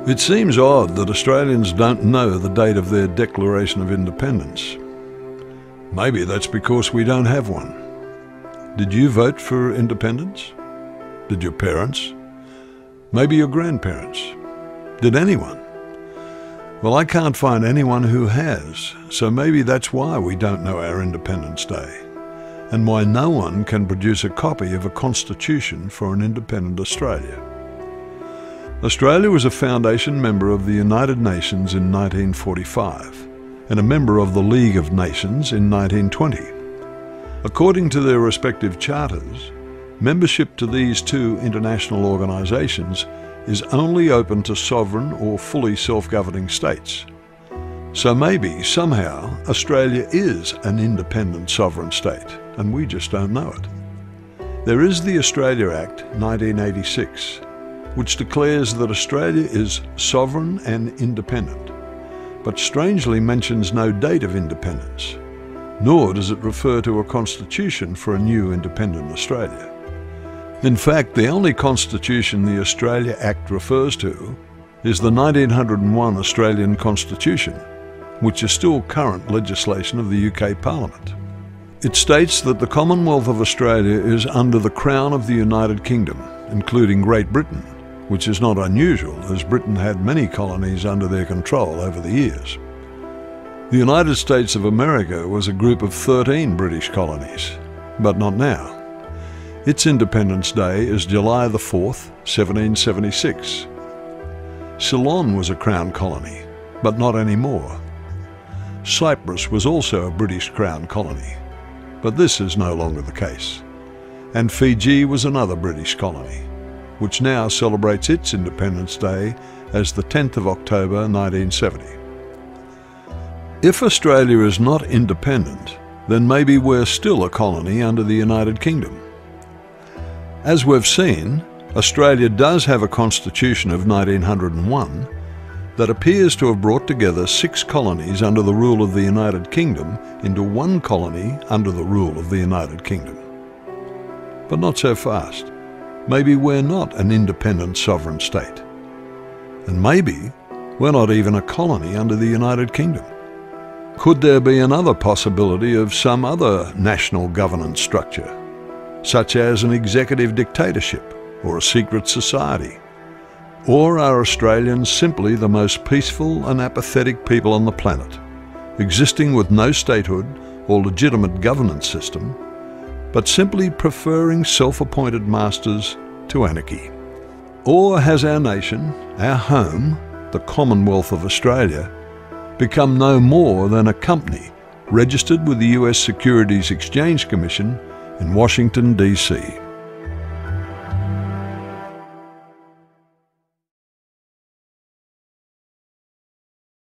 It seems odd that Australians don't know the date of their Declaration of Independence. Maybe that's because we don't have one. Did you vote for independence? Did your parents? Maybe your grandparents? Did anyone? Well, I can't find anyone who has, so maybe that's why we don't know our Independence Day, and why no one can produce a copy of a constitution for an independent Australia. Australia was a foundation member of the United Nations in 1945 and a member of the League of Nations in 1920. According to their respective charters, membership to these two international organisations is only open to sovereign or fully self-governing states. So maybe, somehow, Australia is an independent sovereign state, and we just don't know it. There is the Australia Act 1986, which declares that Australia is sovereign and independent, but strangely mentions no date of independence, nor does it refer to a constitution for a new independent Australia. In fact, the only constitution the Australia Act refers to is the 1901 Australian Constitution, which is still current legislation of the UK Parliament. It states that the Commonwealth of Australia is under the Crown of the United Kingdom, including Great Britain, which is not unusual as Britain had many colonies under their control over the years. The United States of America was a group of 13 British colonies, but not now. Its Independence Day is July the 4th, 1776. Ceylon was a Crown colony, but not anymore. Cyprus was also a British Crown colony, but this is no longer the case. And Fiji was another British colony, which now celebrates its Independence Day as the 10th of October 1970. If Australia is not independent, then maybe we're still a colony under the United Kingdom. As we've seen, Australia does have a constitution of 1901 that appears to have brought together 6 colonies under the rule of the United Kingdom into one colony under the rule of the United Kingdom. But not so fast. Maybe we're not an independent sovereign state. And maybe we're not even a colony under the United Kingdom. Could there be another possibility of some other national governance structure, such as an executive dictatorship or a secret society? Or are Australians simply the most peaceful and apathetic people on the planet, existing with no statehood or legitimate governance system, but simply preferring self-appointed masters to anarchy? Or has our nation, our home, the Commonwealth of Australia, become no more than a company registered with the US Securities Exchange Commission in Washington, D.C.?